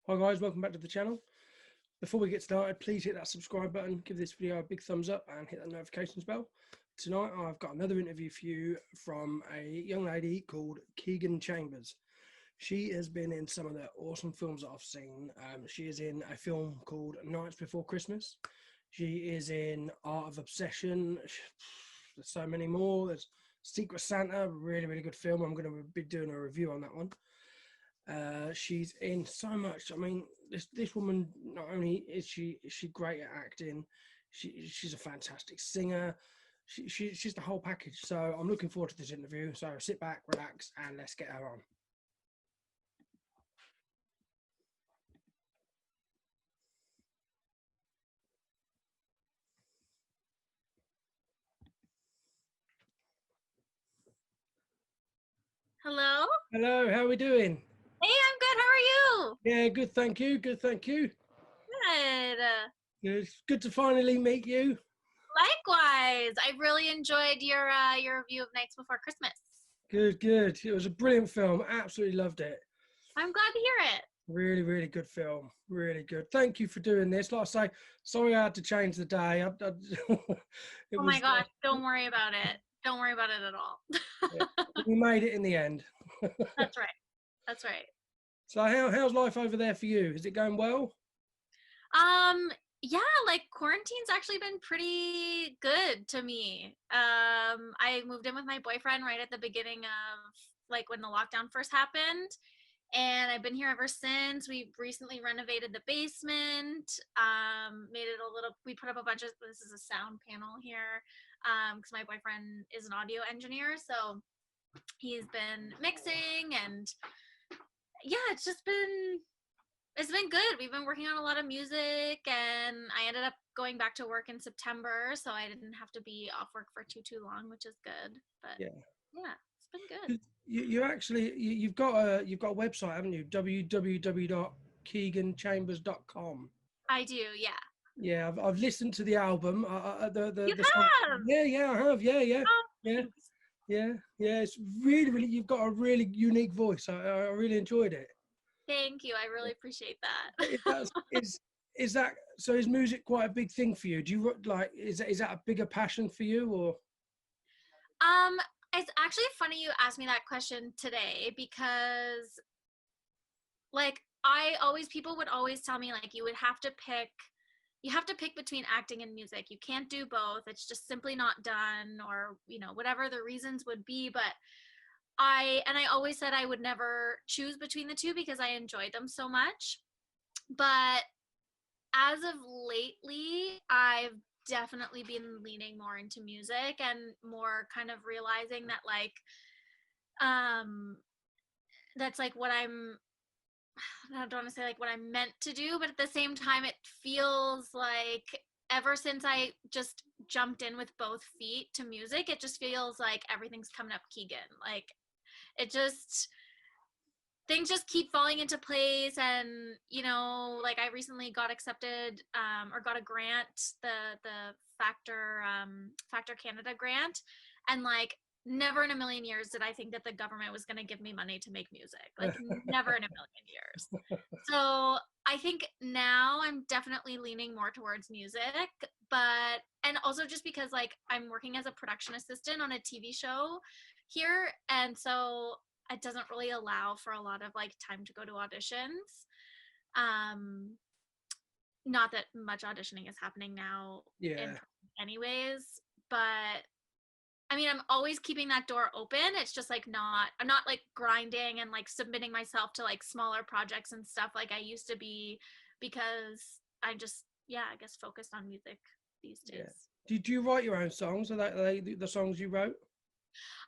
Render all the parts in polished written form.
Hi guys, welcome back to the channel. Before we get started, please hit that subscribe button, give this video a big thumbs up and hit that notifications bell. Tonight I've got another interview for you from a young lady called Keegan Chambers. She has been in some of the awesome films that I've seen. She is in a film called Nights Before Christmas. She is in Art of Obsession. There's so many more. There's Secret Santa, really good film. I'm going to be doing a review on that one. She's in so much. I mean, this woman, not only is she great at acting, she's a fantastic singer. She's the whole package. So I'm looking forward to this interview. So sit back, relax, and let's get her on. Hello? Hello, how are we doing? Hey, I'm good. How are you? Yeah, good, thank you. Good, thank you. Good. It's good to finally meet you. Likewise. I really enjoyed your review of Nights Before Christmas. Good. It was a brilliant film. Absolutely loved it. I'm glad to hear it. Really good film. Really good. Thank you for doing this. Like I say, sorry I had to change the day. Oh my gosh, don't worry about it. Don't worry about it at all. Yeah, we made it in the end. That's right. That's right. So how's life over there for you? Is it going well? Yeah, like quarantine's actually been pretty good to me. I moved in with my boyfriend right at the beginning of like when the lockdown first happened. And I've been here ever since. We recently renovated the basement, made it a little, we put up a bunch of, this is a sound panel here, because my boyfriend is an audio engineer, so he's been mixing, and yeah, it's been good. We've been working on a lot of music, and I ended up going back to work in September, so I didn't have to be off work for too long, which is good. But yeah, it's been good. You've got a website, haven't you? www.keeganchambers.com. I do, yeah. Yeah, I've listened to the album. You the song. have? Yeah, I have. Yeah. Oh, Yeah. thanks. Yeah. It's really. You've got a really unique voice. I really enjoyed it. Thank you. I really appreciate that. Is that so? Is music quite a big thing for you? Do you like? Is that a bigger passion for you, or? Um, it's actually funny you asked me that question today because like people would always tell me like you have to pick between acting and music. You can't do both. It's just simply not done, or whatever the reasons would be, but I always said I would never choose between the two because I enjoyed them so much. But as of lately, I've definitely been leaning more into music and more kind of realizing that like that's like what I don't want to say like what I'm meant to do, but at the same time it feels like ever since I just jumped in with both feet to music, it just feels like everything's coming up Keegan. Like it just things just keep falling into place, and like I recently got accepted or got a grant, the Factor Canada grant, and like never in a million years did I think that the government was going to give me money to make music, like never in a million years. So I think now I'm definitely leaning more towards music, but and also just because like I'm working as a production assistant on a TV show here, and so it doesn't really allow for a lot of like time to go to auditions. Not that much auditioning is happening now anyways, but I mean, I'm always keeping that door open. It's just like I'm not like grinding and like submitting myself to like smaller projects and stuff like I used to be, because I'm just, I guess focused on music these days. Do you write your own songs? Are they the songs you wrote?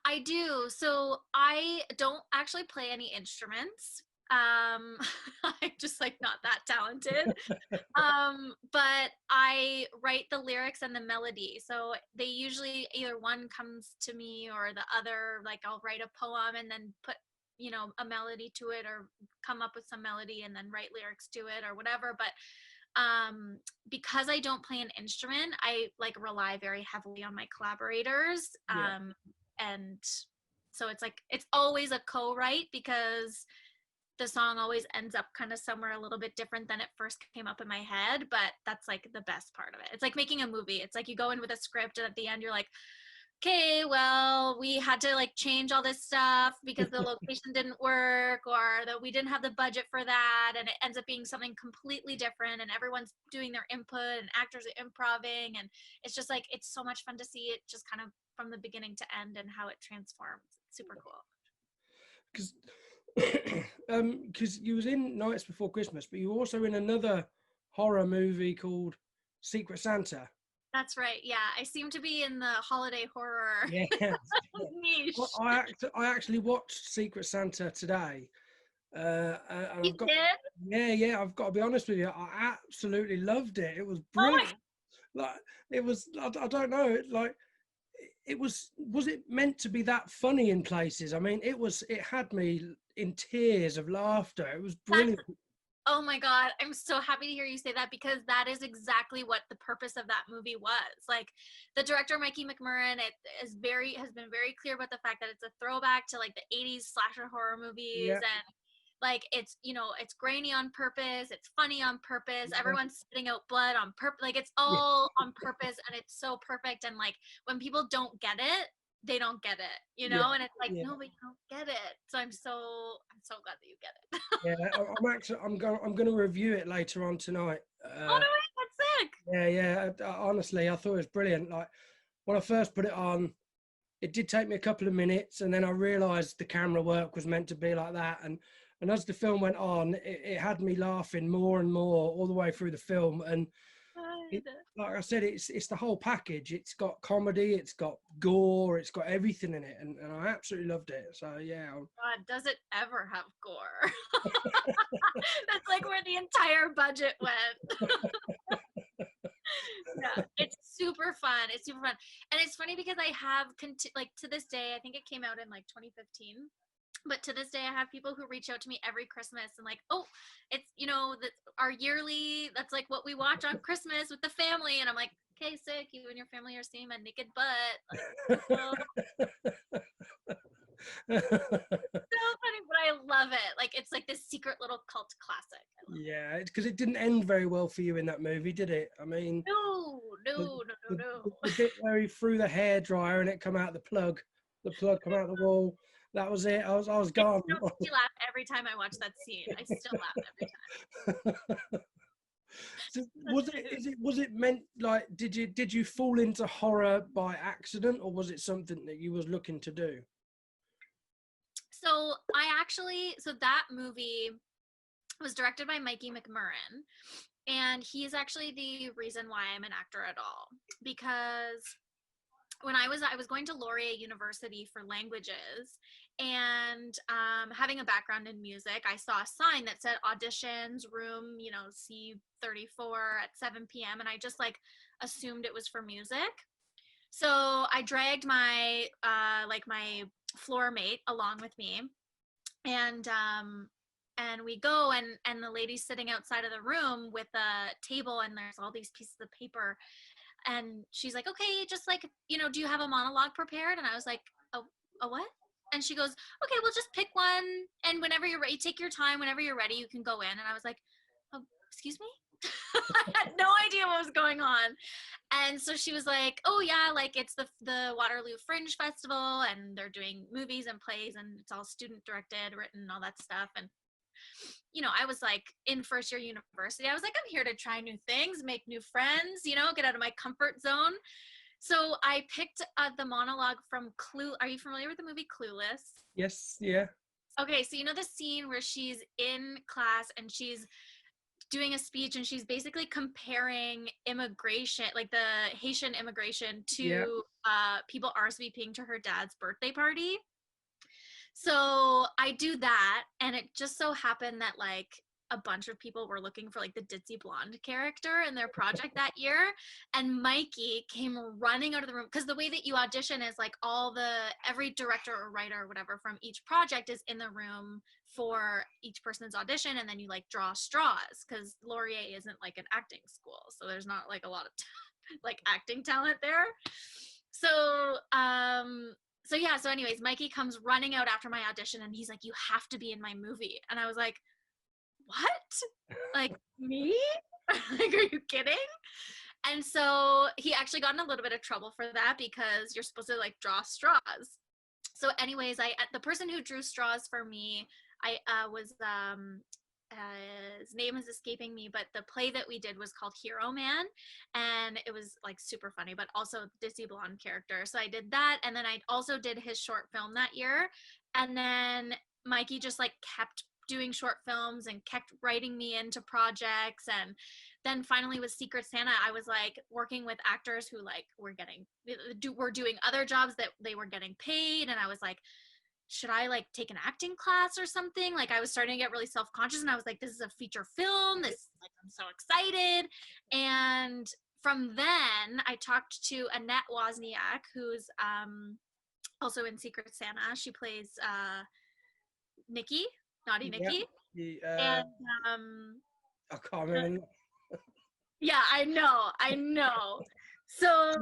I do. So I don't actually play any instruments. I'm just like not that talented. But I write the lyrics and the melody. So they usually either one comes to me or the other, like I'll write a poem and then put, a melody to it, or come up with some melody and then write lyrics to it or whatever. But because I don't play an instrument, I like rely very heavily on my collaborators. And so it's like it's always a co-write, because the song always ends up kind of somewhere a little bit different than it first came up in my head, but that's like the best part of it. It's like making a movie. It's like you go in with a script and at the end you're like, okay, well, we had to like change all this stuff because the location didn't work or that we didn't have the budget for that. And it ends up being something completely different and everyone's doing their input and actors are improving. And it's just like, it's so much fun to see it just kind of from the beginning to end and how it transforms. It's super cool. Because you was in Nights Before Christmas, but you were also in another horror movie called Secret Santa. That's right. Yeah, I seem to be in the holiday horror Yeah. niche. I actually watched Secret Santa today. And You did? yeah, I've got to be honest with you, I absolutely loved it. It was Oh brilliant. Like it was, I don't know, like it was it meant to be that funny in places? I mean, it had me in tears of laughter. It was brilliant. Oh my God, I'm so happy to hear you say that because that is exactly what the purpose of that movie was. Like the director, Mikey McMurran, has been very clear about the fact that it's a throwback to like the 80s slasher horror movies. Yeah. And like it's, it's grainy on purpose, it's funny on purpose, Yeah. everyone's spitting out blood on purpose, like it's all on purpose and it's so perfect. And like when people don't get it, they don't get it, Yeah. and it's like, Yeah. no, but you don't get it. So I'm so glad that you get it. Yeah, I'm going to review it later on tonight. Oh no way, that's sick. Yeah. Honestly, I thought it was brilliant. Like when I first put it on, it did take me a couple of minutes, and then I realised the camera work was meant to be like that. And as the film went on, it had me laughing more and more all the way through the film. And like I said, it's the whole package. It's got comedy, it's got gore, it's got everything in it, and I absolutely loved it. So yeah. God, does it ever have gore? That's like where the entire budget went. Yeah, it's super fun. It's super fun, and it's funny because I have like to this day. I think it came out in like 2015. But to this day, I have people who reach out to me every Christmas and like, oh, it's our yearly. That's like what we watch on Christmas with the family, and I'm like, okay, sick. You and your family are seeing my naked butt. Like, so funny, but I love it. Like it's like this secret little cult classic. Yeah, because it didn't end very well for you in that movie, did it? I mean, no. The bit where he threw the hairdryer and it come out the plug come out the wall. That was it. I was gone. I still laugh every time I watch that scene. I still laugh every time. So was it meant like did you fall into horror by accident, or was it something that you was looking to do? So that movie was directed by Mikey McMurran, and he's actually the reason why I'm an actor at all. Because when I was going to Laurier University for languages, and having a background in music, I saw a sign that said auditions room, C34 at 7 p.m. and I just like assumed it was for music. So I dragged my my floor mate along with me, and we go, and the lady's sitting outside of the room with a table, and there's all these pieces of paper, and she's like, okay, just like, do you have a monologue prepared? And I was like, a what? And she goes, okay, well, just pick one, and whenever you're ready, take your time, whenever you're ready, you can go in. And I was like, oh, excuse me. I had no idea what was going on. And so she was like, oh yeah, like it's the Waterloo Fringe Festival, and they're doing movies and plays, and it's all student directed, written, all that stuff. And I was like in first year university. I was like, I'm here to try new things, make new friends, get out of my comfort zone. So I picked the monologue from Clue. Are you familiar with the movie Clueless? Yes, yeah. Okay, so the scene where she's in class and she's doing a speech, and she's basically comparing immigration, like the Haitian immigration, to people RSVPing to her dad's birthday party. So I do that, and it just so happened that like a bunch of people were looking for like the ditzy blonde character in their project that year, and Mikey came running out of the room, because the way that you audition is like every director or writer or whatever from each project is in the room for each person's audition, and then you like draw straws, because Laurier isn't like an acting school, so there's not like a lot of like acting talent there. So So yeah, so anyways, Mikey comes running out after my audition and he's like, you have to be in my movie. And I was like, what? Like, me? Like, are you kidding? And so he actually got in a little bit of trouble for that because you're supposed to like draw straws. So anyways, the person who drew straws for me, I was his name is escaping me, but the play that we did was called Hero Man, and it was like super funny, but also Dizzy Blonde character. So I did that, and then I also did his short film that year, and then Mikey just like kept doing short films and kept writing me into projects. And then finally with Secret Santa, I was like working with actors who like were doing other jobs that they were getting paid, and I was like, should I like take an acting class or something? Like I was starting to get really self-conscious, and I was like, this is a feature film. This, like, I'm so excited. And from then I talked to Annette Wozniak, who's also in Secret Santa. She plays Nikki, Naughty Yeah. Nikki. The, And I can't remember. yeah, I know. So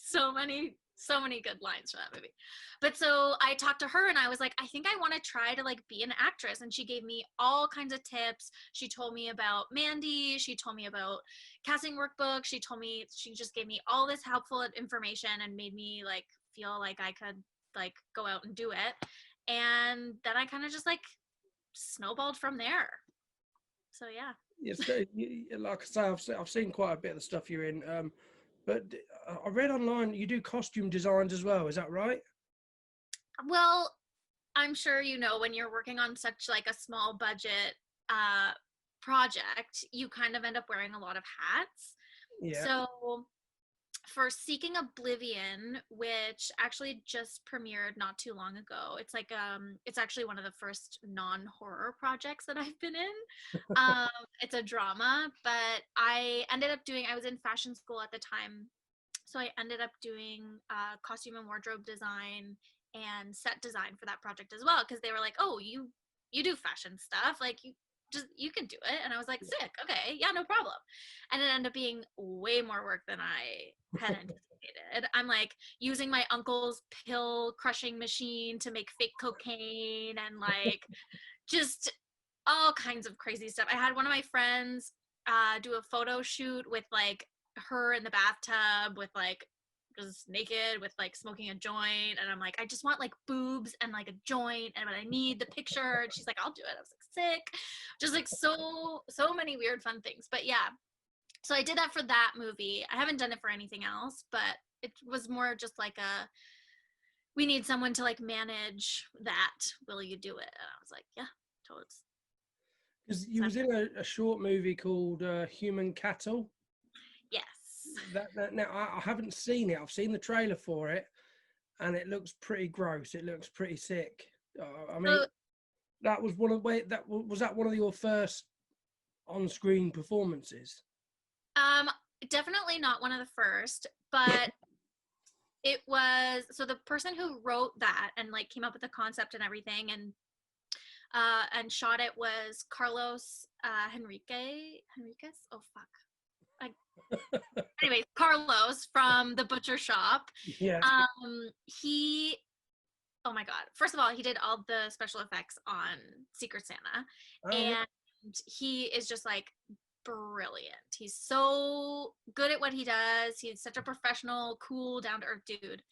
so many good lines from that movie. But so I talked to her and I was like, I think I want to try to like be an actress. And she gave me all kinds of tips. She told me about Mandy. She told me about casting workbooks. She just gave me all this helpful information and made me like feel like I could like go out and do it. And then I kind of just like snowballed from there. So yeah. Yes, like I say, I've seen quite a bit of the stuff you're in. But I read online you do costume designs as well. Is that right? Well, I'm sure you know when you're working on such like a small budget uh, project, you kind of end up wearing a lot of hats. Yeah. So for Seeking Oblivion, which actually just premiered not too long ago, it's actually one of the first non-horror projects that I've been in. It's a drama, but I was in fashion school at the time, so I ended up doing costume and wardrobe design and set design for that project as well, because they were like, oh, you do fashion stuff, like you can do it. And I was like, sick, okay, yeah, no problem. And it ended up being way more work than I had anticipated. I'm like using my uncle's pill crushing machine to make fake cocaine and like just all kinds of crazy stuff. I had one of my friends do a photo shoot with like her in the bathtub with like just naked with like smoking a joint, and I'm like, I just want like boobs and like a joint, and but I need the picture. And she's like, I'll do it. I was like, sick. Just like so many weird fun things. But yeah, so I did that for that movie. I haven't done it for anything else, but it was more just like we need someone to like manage that. Will you do it? And I was like, yeah, totally. Because you was in a short movie called Human Cattle. Yes. Now I haven't seen it. I've seen the trailer for it, and it looks pretty gross. It looks pretty sick. I mean, that was one of one of your first on-screen performances? Definitely not one of the first, but it was, so the person who wrote that and like came up with the concept and everything and shot it was Carlos Henriquez. Oh fuck. Anyways, Carlos from the Butcher Shop. Yeah. He, oh my god, first of all, he did all the special effects on Secret Santa, and he is just like brilliant. He's so good at what he does. He's such a professional, cool, down to earth dude.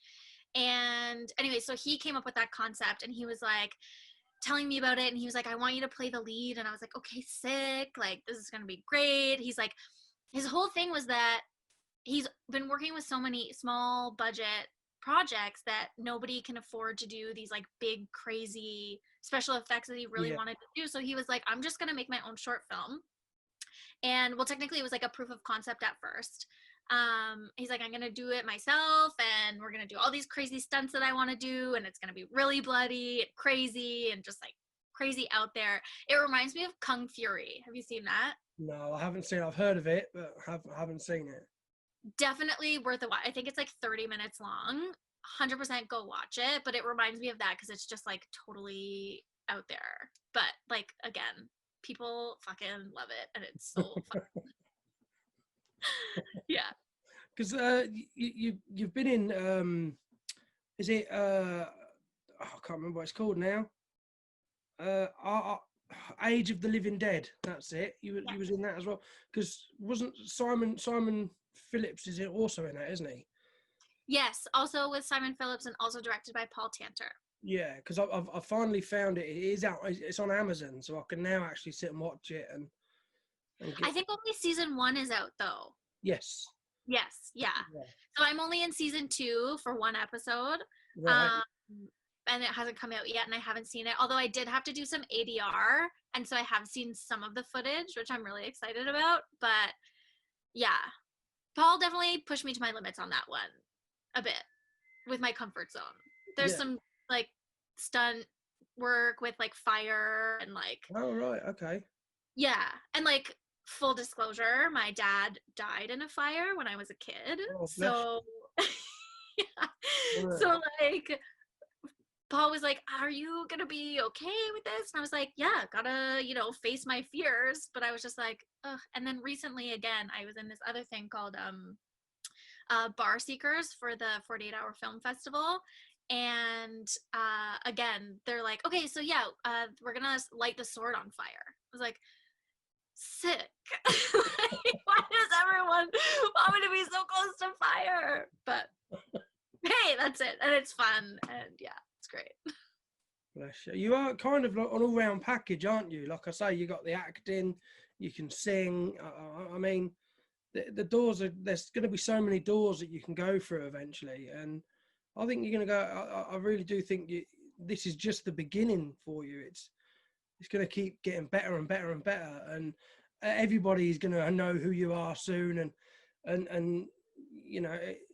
And anyway, so he came up with that concept, and he was like telling me about it, and he was like, I want you to play the lead. And I was like, okay, sick, like this is gonna be great. He's like, his whole thing was that he's been working with so many small budget projects that nobody can afford to do these like big crazy special effects that he really wanted to do. So he was like, I'm just gonna make my own short film. And well, technically it was like a proof of concept at first. He's like, I'm gonna do it myself, and we're gonna do all these crazy stunts that I want to do, and it's gonna be really bloody and crazy and just like crazy out there. It reminds me of Kung Fury. Have you seen that? No, I haven't seen it. I've heard of it, but haven't seen it. Definitely worth a watch. I think it's like 30 minutes long. 100% go watch it, but it reminds me of that because it's just like totally out there. But like again, people fucking love it, and it's so fun. Yeah. Because you've been in Is it? I can't remember what it's called now. Uh, uh, Age of the Living Dead. That's it. You was in that as well. Because wasn't Simon Phillips is it also in that, isn't he? Yes, also with Simon Phillips and also directed by Paul Tanter. Yeah, because I finally found it. It is out. It's on Amazon, so I can now actually sit and watch it and I get. think only season 1 is out though. Yes. Yes, yeah. Yeah. So I'm only in season 2 for one episode. Right. Um, and it hasn't come out yet and I haven't seen it. Although I did have to do some ADR, and so I have seen some of the footage, which I'm really excited about. But yeah, Paul definitely pushed me to my limits on that one a bit with my comfort zone. There's Yeah. some like stunt work with like fire and like Oh right. Okay. yeah, and like full disclosure, my dad died in a fire when I was a kid. Oh bless So yeah. you. Yeah. So like Paul was like, "Are you gonna be okay with this?" And I was like, "Yeah, gotta, face my fears." But I was just like, ugh. And then recently, again, I was in this other thing called Bar Seekers for the 48-hour film festival. And again, they're like, "Okay, so yeah, we're gonna light the sword on fire." I was like, "Sick." Why does everyone want me to be so close to fire? But hey, that's it, and it's fun, and yeah, it's great. Bless you. You are kind of like an all-round package, aren't you? Like I say, you got the acting, you can sing. I mean, the doors are. There's going to be so many doors that you can go through eventually, and I think you're going to go. I really do think this is just the beginning for you. It's going to keep getting better and better and better, and everybody's going to know who you are soon, and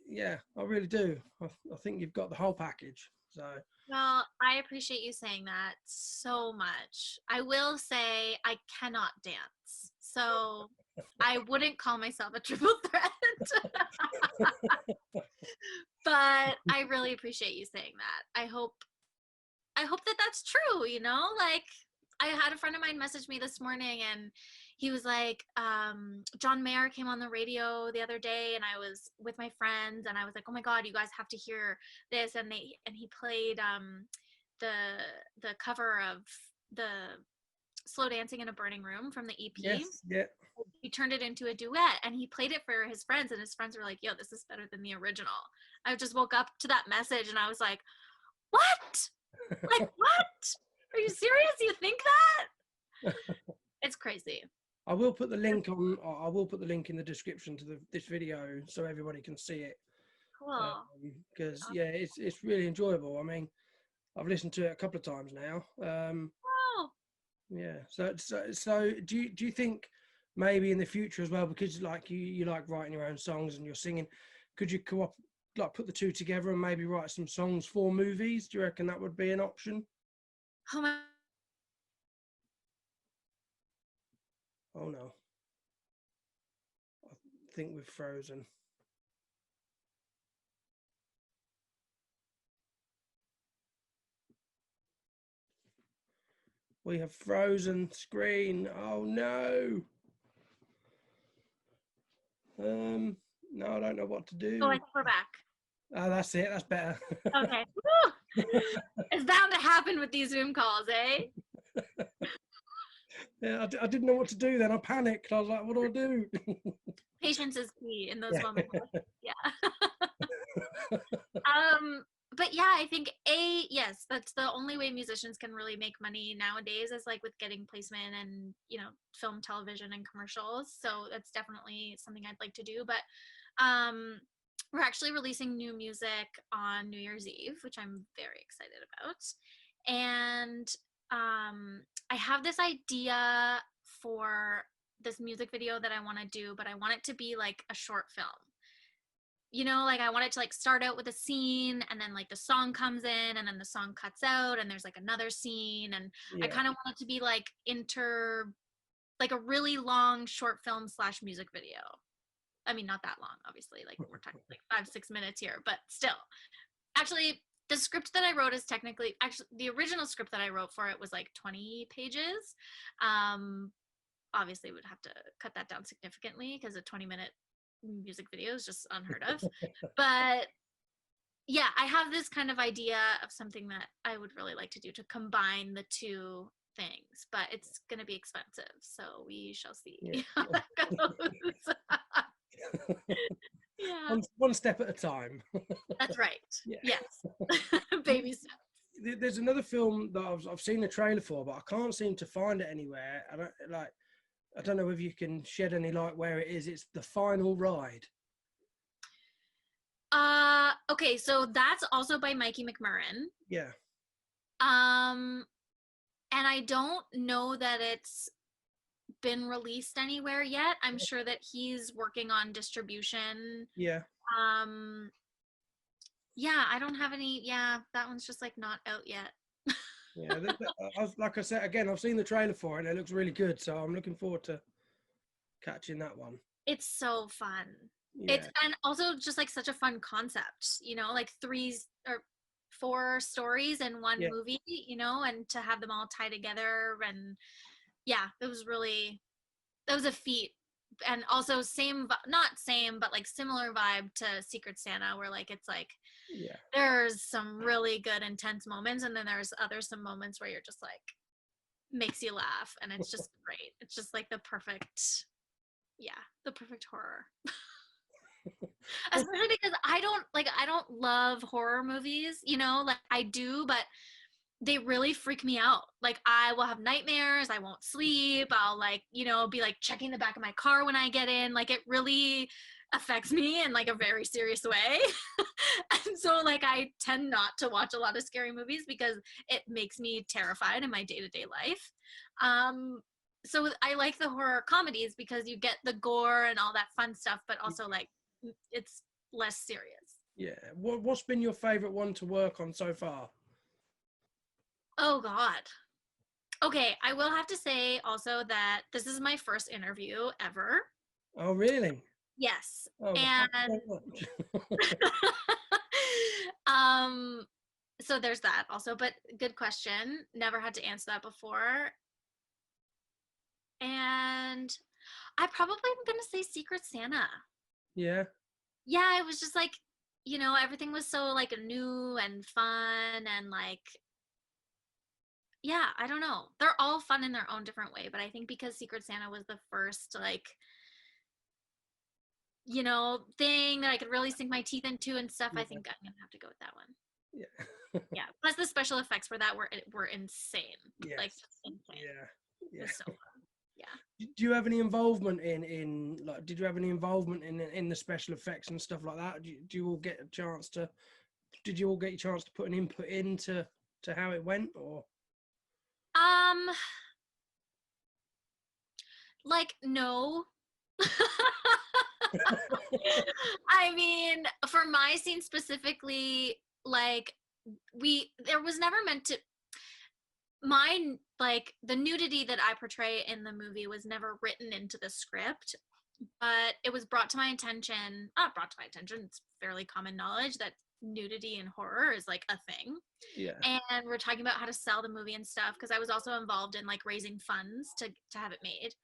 yeah, I really do. I think you've got the whole package. So. Well, I appreciate you saying that so much. I will say I cannot dance, so I wouldn't call myself a triple threat. But I really appreciate you saying that. I hope that that's true, like I had a friend of mine message me this morning and he was like, John Mayer came on the radio the other day and I was with my friends and I was like, oh my God, you guys have to hear this. And he played the cover of the Slow Dancing in a Burning Room from the EP. Yes. Yeah. He turned it into a duet and he played it for his friends and his friends were like, yo, this is better than the original. I just woke up to that message and I was like, what? Like, what? Are you serious? You think that? It's crazy. I will put the link on. I will put the link in the description to this video so everybody can see it. Cool. Because yeah, it's really enjoyable. I mean, I've listened to it a couple of times now. Oh. Yeah. So do you think maybe in the future as well, because like you like writing your own songs and you're singing, could you like put the two together and maybe write some songs for movies? Do you reckon that would be an option? Oh my. Oh no, I think we've frozen. We have frozen screen. Oh no. No, I don't know what to Oh, I do. think we're back. Oh, that's it. That's better. Okay. Woo! It's bound to happen with these Zoom calls, eh? Yeah, I didn't know what to do then. I panicked. I was like, what do I do? Patience is key in those Yeah. moments. Yeah. But yeah, I think yes, that's the only way musicians can really make money nowadays is like with getting placement and film, television, and commercials. So that's definitely something I'd like to do. But we're actually releasing new music on New Year's Eve, which I'm very excited about. And I have this idea for this music video that I want to do, but I want it to be like a short film. Like I want it to like start out with a scene and then like the song comes in and then the song cuts out and there's like another scene and I kind of want it to be like like a really long short film / music video. I mean, not that long, obviously, like we're talking like 5-6 minutes here, but still. Actually, the script that I wrote is actually the original script that I wrote for it was like 20 pages. Obviously would have to cut that down significantly because a 20-minute music video is just unheard of. But yeah, I have this kind of idea of something that I would really like to do to combine the two things, but it's going to be expensive, so we shall see Yeah. how that goes. Yeah, One step at a time. that's right. Yeah. Yes. Baby steps. There's another film that I've seen the trailer for, but I can't seem to find it anywhere. I don't know if you can shed any light where it is. It's The Final Ride. Okay, so that's also by Mikey McMurrin. Yeah. Um, and I don't know that it's been released anywhere yet. I'm sure that he's working on distribution. Yeah. Um, yeah, I don't have any. Yeah, that one's just like not out yet. Yeah. Like I said, again, I've seen the trailer for it and it looks really good. So I'm looking forward to catching that one. It's so fun. Yeah. It's and also just like such a fun concept, you know, like 4 stories in one Yeah. movie, you know, and to have them all tie together. And yeah, that was a feat. And also not same, but like similar vibe to Secret Santa, where like it's like Yeah. there's some really good intense moments, and then there's some moments where you're just like makes you laugh, and it's just great. It's just like the perfect horror. Especially because I don't love horror movies, you know, like I do, but they really freak me out. Like I will have nightmares, I won't sleep, I'll like, you know, be like checking the back of my car when I get in. Like it really affects me in like a very serious way. And so like I tend not to watch a lot of scary movies because it makes me terrified in my day-to-day life. So I like the horror comedies because you get the gore and all that fun stuff, but also like it's less serious. Yeah. What's been your favorite one to work on so far? Oh God. Okay, I will have to say also that this is my first interview ever. Oh, really? Yes. Oh, well, thank And you very much. um so there's that also, but good question. Never had to answer that before. And I probably am going to say Secret Santa. Yeah. Yeah, it was just like, you know, everything was so like new and fun and like yeah, I don't know. They're all fun in their own different way, but I think because Secret Santa was the first like, you know, thing that I could really sink my teeth into and stuff, I Yeah. think I'm gonna have to go with that one. Yeah. Yeah. Plus the special effects for that were insane. Yes. Like insane. Yeah. It Yeah. was so fun. Yeah. Do you have any involvement in like? Did you have any involvement in the special effects and stuff like that? Do you all get a chance to? Did you all get a chance to put an input into how it went, or? Um, like no. I mean, for my scene specifically, like there was never meant to mine like the nudity that I portray in the movie was never written into the script, but it was brought to my attention, not brought to my attention, it's fairly common knowledge that nudity in horror is like a thing. Yeah. And we're talking about how to sell the movie and stuff because I was also involved in like raising funds to have it made.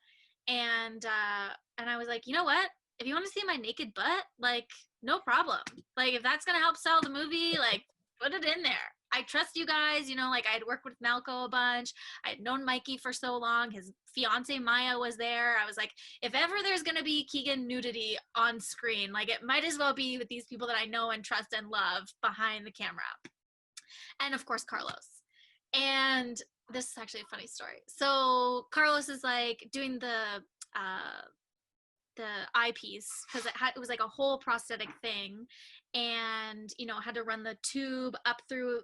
And I was like, you know what? If you want to see my naked butt, like no problem. Like if that's gonna help sell the movie, like put it in there. I trust you guys, you know, like I had worked with Malco a bunch. I had known Mikey for so long. His fiance Maya was there. I was like, if ever there's gonna be Keegan nudity on screen, like it might as well be with these people that I know and trust and love behind the camera. And of course Carlos. And this is actually a funny story. So Carlos is like doing the eyepiece because it was like a whole prosthetic thing, and you know had to run the tube up through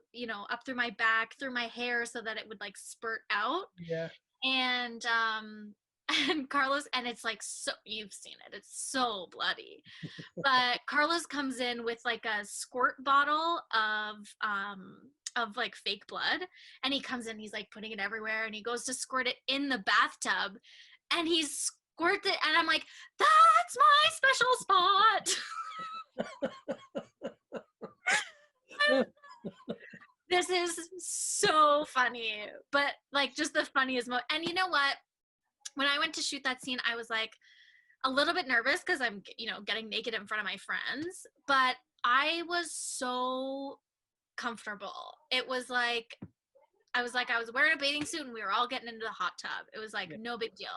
my back through my hair so that it would like spurt out. Yeah. And and Carlos, and it's like, so you've seen it, it's so bloody. But Carlos comes in with like a squirt bottle of like fake blood, and he comes in, he's like putting it everywhere, and he goes to squirt it in the bathtub, and he squirts it, and I'm like, that's my special spot. This is so funny, but like just the funniest moment. And you know what, when I went to shoot that scene, I was like a little bit nervous because I'm, you know, getting naked in front of my friends, but I was so comfortable. It was like I was wearing a bathing suit and we were all getting into the hot tub. It was like Yeah. no big deal.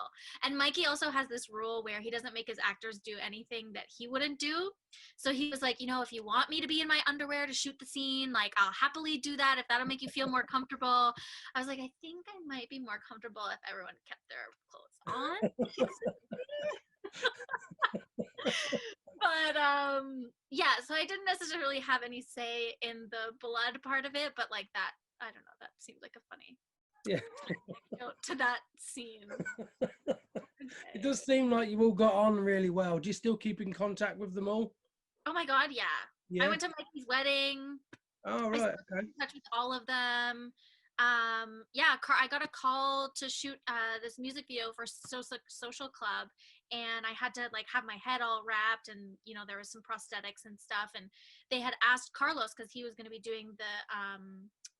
And Mikey also has this rule where he doesn't make his actors do anything that he wouldn't do. So he was like, if you want me to be in my underwear to shoot the scene, like I'll happily do that if that'll make you feel more comfortable. I was like, I think I might be more comfortable if everyone kept their clothes on. But yeah, so I didn't necessarily have any say in the blood part of it, but like that, I don't know, that seemed like a funny Yeah. note to that scene. It does seem like you all got on really well. Do you still keep in contact with them all? Oh my god, yeah. I Yeah. went to Mikey's wedding. Oh, I right. still keep Okay. in touch with all of them. Yeah, I got a call to shoot this music video for Social Club, and I had to like have my head all wrapped, and there was some prosthetics and stuff, and they had asked Carlos because he was going to be doing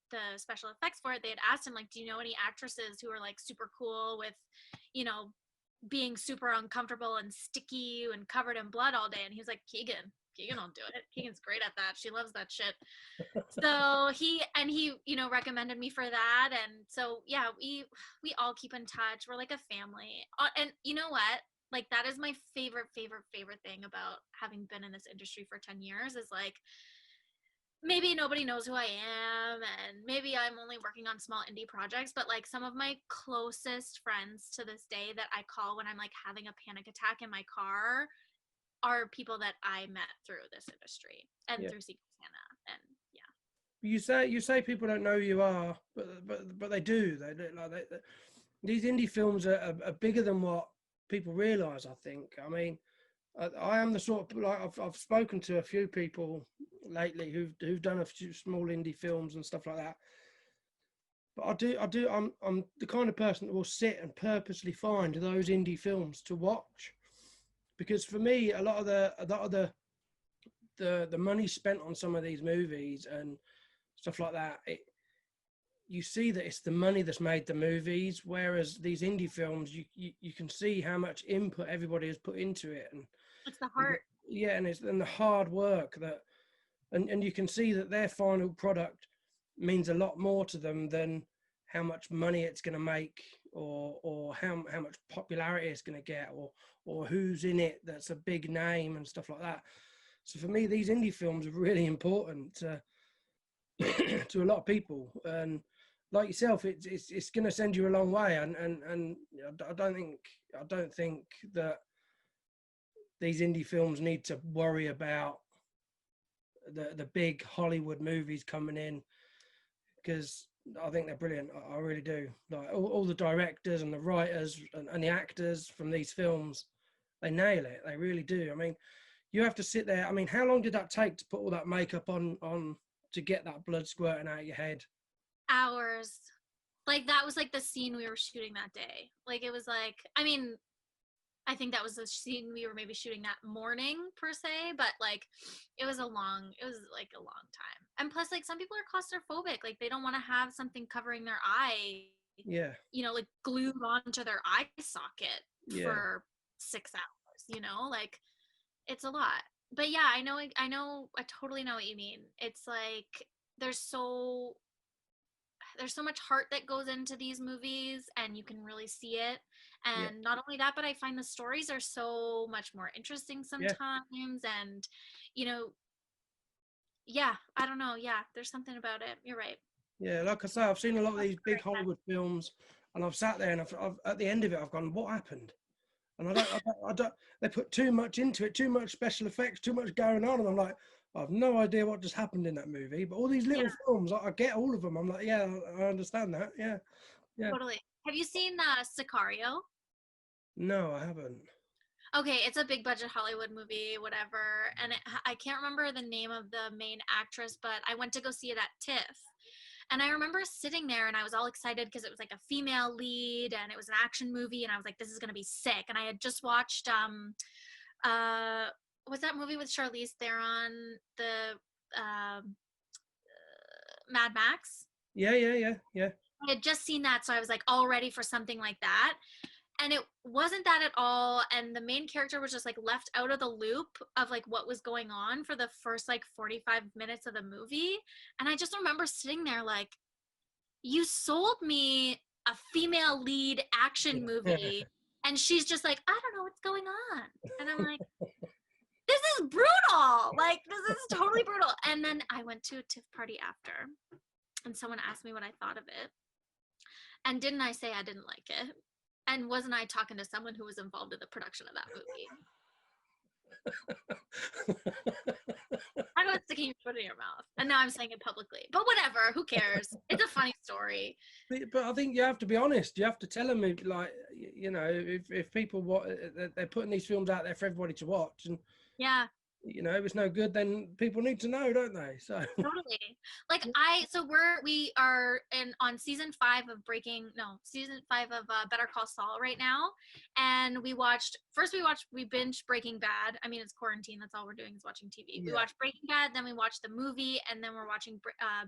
the special effects for it. They had asked him like, do you know any actresses who are like super cool with, you know, being super uncomfortable and sticky and covered in blood all day? And he was like, Keegan will do it. Keegan's great at that. She loves that shit. So he recommended me for that. And so yeah, we all keep in touch. We're like a family. And you know what, like that is my favorite thing about having been in this industry for 10 years is like, maybe nobody knows who I am and maybe I'm only working on small indie projects, but like some of my closest friends to this day that I call when I'm like having a panic attack in my car are people that I met through this industry and Yeah. through Secret Santa. And yeah. You say people don't know who you are, but they do. These indie films are bigger than what people realise. I think. I mean, I am the sort of like I've spoken to a few people lately who've done a few small indie films and stuff like that. But I'm the kind of person that will sit and purposely find those indie films to watch, because for me a lot of the money spent on some of these movies and stuff like that, you see that it's the money that's made the movies, whereas these indie films, you can see how much input everybody has put into it, It's the heart. yeah, and the hard work that, and you can see that their final product means a lot more to them than how much money it's going to make, or how much popularity it's going to get, or who's in it that's a big name and stuff like that. So for me, these indie films are really important to to a lot of people, and like yourself, it's going to send you a long way. And I don't think that these indie films need to worry about the big Hollywood movies coming in, because I think they're brilliant. I really do. Like all the directors and the writers and the actors from these films, they nail it. They really do. I mean, you have to sit there. I mean, how long did that take to put all that makeup on to get that blood squirting out of your head? Hours. Like that was like the scene we were shooting that day. Like it was like, I mean, I think that was the scene we were maybe shooting that morning per se, but like it was like a long time. And plus like some people are claustrophobic. Like they don't want to have something covering their eye, Yeah, like glued onto their eye socket yeah, for 6 hours, like it's a lot. But yeah, I totally know what you mean. It's like there's so there's so much heart that goes into these movies and you can really see it. yeah, And not only that, but I find the stories are so much more interesting yeah, sometimes. And you know yeah, I don't know, yeah, there's something about it. You're right. yeah. Like I say, I've seen a lot of these big Hollywood films, and I've sat there and I've at the end of it, I've gone, what happened? And I don't. They put too much into it, too much special effects, too much going on, and I'm like, I have no idea what just happened in that movie. But all these little Yeah, films, I get all of them. I'm like, yeah, I understand that. Yeah, yeah. totally. Have you seen Sicario? No, I haven't. Okay, it's a big budget Hollywood movie, whatever. And I can't remember the name of the main actress, but I went to go see it at TIFF. And I remember sitting there and I was all excited because it was like a female lead and it was an action movie. And I was like, this is going to be sick. And I had just watched, uh, what's that movie with Charlize Theron, the Mad Max? Yeah, yeah, yeah, yeah. I had just seen that. So I was like all ready for something like that. And it wasn't that at all, and the main character was just like left out of the loop of like what was going on for the first like 45 minutes of the movie. And I just remember sitting there like, you sold me a female lead action movie, and she's just like, I don't know what's going on. And I'm like, this is brutal. Like, this is totally brutal. And then I went to a TIFF party after, and someone asked me what I thought of it. And didn't I say I didn't like it? And wasn't I talking to someone who was involved in the production of that movie? I was sticking your foot in your mouth, and now I'm saying it publicly. But whatever, who cares? It's a funny story. But I think you have to be honest. You have to tell them, like, you know, if people they're putting these films out there for everybody to watch, and Yeah. you know, if it's no good, then people need to know, don't they? So Totally. Like we are on season 5 of Better Call Saul right now, and we binged Breaking Bad. I mean, it's quarantine, that's all we're doing is watching TV. Yeah. We watched Breaking Bad, then we watched the movie, and then we're watching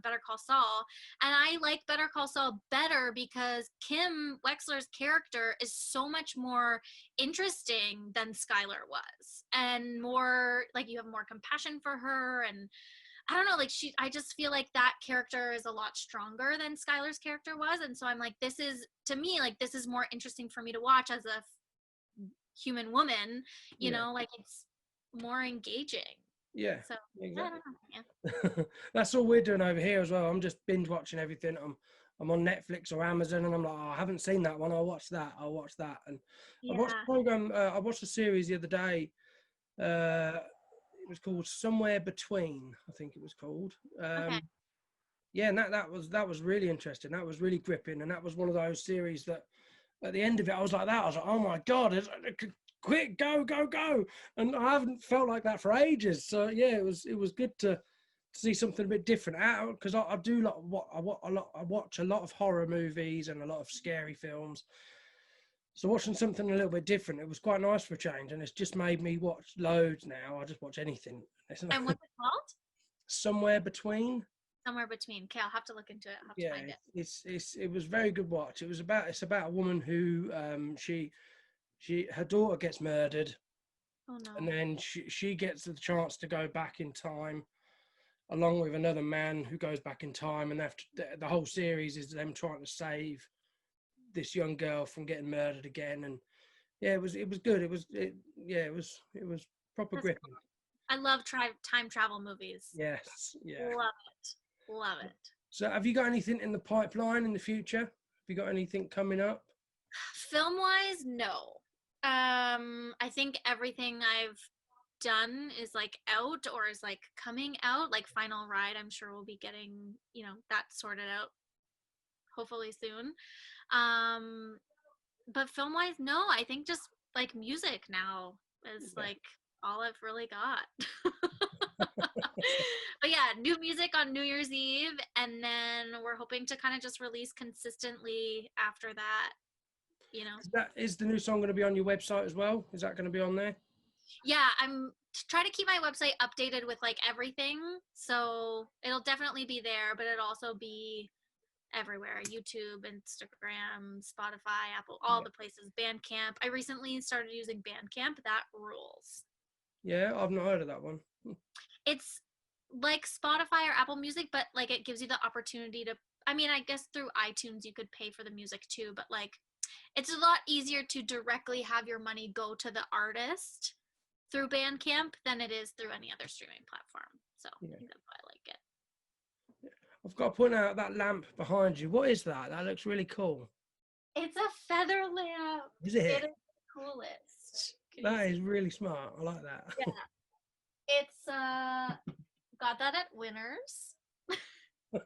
Better Call Saul. And I like Better Call Saul better because Kim Wexler's character is so much more interesting than Skylar was, and more like you have more compassion for her. And I don't know, like I just feel like that character is a lot stronger than Skylar's character was. And so I'm like, this is, to me, like, this is more interesting for me to watch as a human woman, you know, like it's more engaging. Yeah. So exactly. I don't know, yeah. That's all we're doing over here as well. I'm just binge watching everything. I'm on Netflix or Amazon, and I'm like, oh, I haven't seen that one. I'll watch that. And I watched a program. I watched a series the other day. It was called Somewhere Between, I think it was called. Okay. Yeah, and that was really interesting. That was really gripping, and that was one of those series that at the end of it, I was like that. I was like, oh my god, quick, go, and I haven't felt like that for ages. So yeah, it was good to see something a bit different out, because I do I watch a lot of horror movies and a lot of scary films. So watching something a little bit different, it was quite nice for a change, and it's just made me watch loads now. I just watch anything. And what's it called? Somewhere Between. Somewhere Between. Okay, I'll have to look into it. I'll have to find it. It was very good watch. It's about a woman who her daughter gets murdered. Oh no. And then she gets the chance to go back in time, along with another man who goes back in time, and after the whole series is them trying to save this young girl from getting murdered again. And yeah, it was good. It was proper gripping. Cool. I love time travel movies. Yes, yeah. Love it. So have you got anything in the pipeline in the future? Have you got anything coming up? Film wise, no. I think everything I've done is like out or is like coming out. Like Final Ride, I'm sure we'll be getting, you know, that sorted out hopefully soon. But film wise, no. I think just like music now is like all I've really got. But yeah, new music on New Year's Eve, and then we're hoping to kind of just release consistently after that, you know. Is the new song going to be on your website as well? Is that going to be on there? Yeah, I'm trying to keep my website updated with like everything, so it'll definitely be there, but it'll also be everywhere: YouTube, Instagram, Spotify, Apple, all the places. Bandcamp. I recently started using Bandcamp. That rules. Yeah, I've not heard of that one. It's like Spotify or Apple Music, but like it gives you the opportunity to, I mean, I guess through iTunes you could pay for the music too, but like it's a lot easier to directly have your money go to the artist through Bandcamp than it is through any other streaming platform. So I think that's why I like it. I've got to point out that lamp behind you. What is that? That looks really cool. It's a feather lamp. Is it? It is the coolest. That is really smart. I like that. Yeah. It's got that at Winners.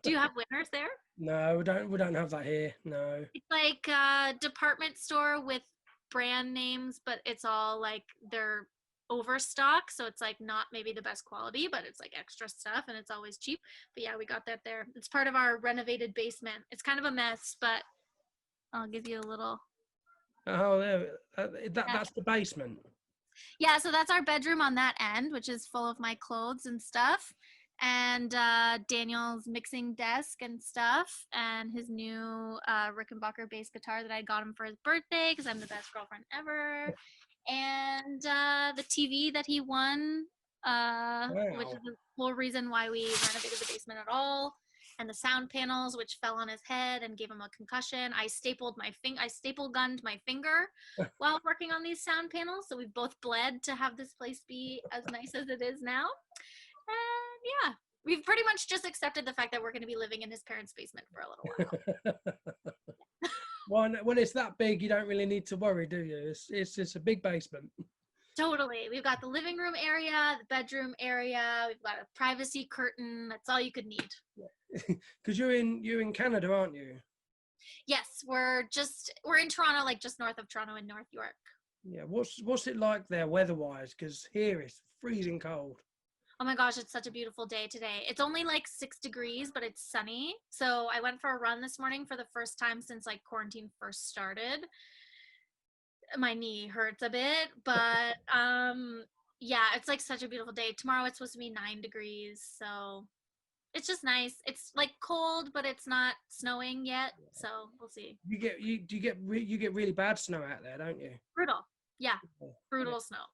Do you have Winners there? No, we don't have that here. No. It's like a department store with brand names, but it's all like they're overstock, so it's like not maybe the best quality, but it's like extra stuff and it's always cheap. But yeah, we got that there. It's part of our renovated basement. It's kind of a mess, but I'll give you a little. Oh, there. That's the basement. Yeah, so that's our bedroom on that end, which is full of my clothes and stuff. and Daniel's mixing desk and stuff, and his new Rickenbacker bass guitar that I got him for his birthday because I'm the best girlfriend ever, and the TV that he won, which is Wow. the whole reason why we renovated the basement at all, and the sound panels, which fell on his head and gave him a concussion. I staple gunned my finger while working on these sound panels, so we've both bled to have this place be as nice as it is now. And yeah, we've pretty much just accepted the fact that we're going to be living in his parents' basement for a little while. Well, when it's that big, you don't really need to worry, do you? It's just a big basement. Totally. We've got the living room area, the bedroom area. We've got a privacy curtain. That's all you could need. Because you're in Canada, aren't you? Yes, we're in Toronto, like just north of Toronto in North York. Yeah. What's it like there weather-wise? Because here it's freezing cold. Oh my gosh, it's such a beautiful day today. It's only like 6 degrees, but it's sunny. So I went for a run this morning for the first time since like quarantine first started. My knee hurts a bit, but yeah, it's like such a beautiful day. Tomorrow it's supposed to be 9 degrees, so it's just nice. It's like cold, but it's not snowing yet, so we'll see. You get really bad snow out there, don't you? Brutal. Yeah, brutal Yeah. snow.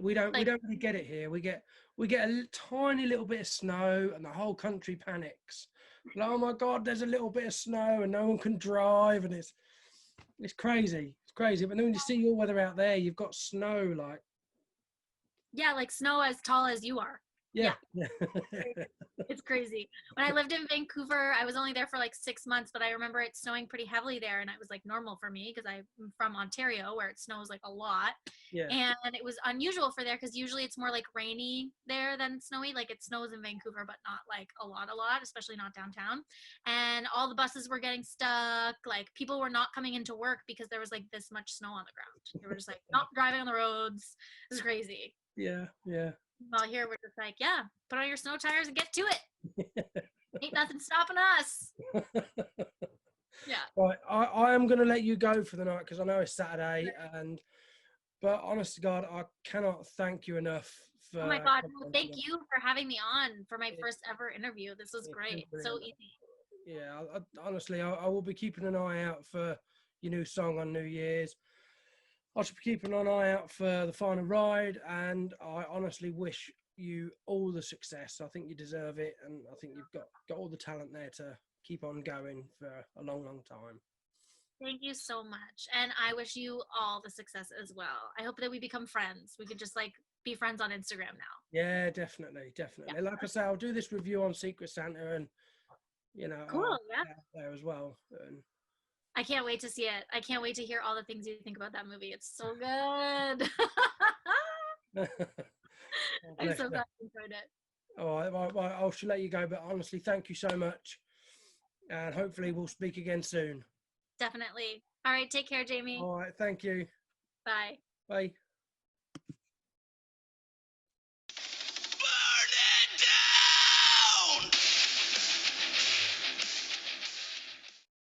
We don't really get it here. We get a tiny little bit of snow, and the whole country panics. Like, oh my God, there's a little bit of snow, and no one can drive, and it's crazy. It's crazy. But then when you see your weather out there, you've got snow, like like snow as tall as you are. yeah. It's crazy. When I lived in Vancouver, I was only there for like 6 months, but I remember it snowing pretty heavily there, and it was like normal for me because I'm from Ontario where it snows like a lot. Yeah. And it was unusual for there because usually it's more like rainy there than snowy. Like it snows in Vancouver, but not like a lot, especially not downtown. And all the buses were getting stuck. Like people were not coming into work because there was like this much snow on the ground. They were just like not driving on the roads. It was crazy. Yeah. Well, here we're just like, yeah, put on your snow tires and get to it. Ain't nothing stopping us. Yeah. Right, I am going to let you go for the night because I know it's Saturday, but honest to God, I cannot thank you enough for. Oh my God! Well, thank you for having me on for my first ever interview. This was great. So easy. Yeah, honestly, I will be keeping an eye out for your new song on New Year's. I should be keeping an eye out for the final ride, and I honestly wish you all the success. I think you deserve it, and I think you've got all the talent there to keep on going for a long, long time. Thank you so much, and I wish you all the success as well. I hope that we become friends. We could just like be friends on Instagram now. Yeah, definitely. Yeah. Like I say, I'll do this review on Secret Santa, and cool. Yeah, there as well. And I can't wait to see it. I can't wait to hear all the things you think about that movie. It's so good. I'm so glad you enjoyed it. All right, well, I should let you go, but honestly, thank you so much, and hopefully we'll speak again soon. Definitely. All right, take care, Jamie. All right, thank you. Bye. Bye.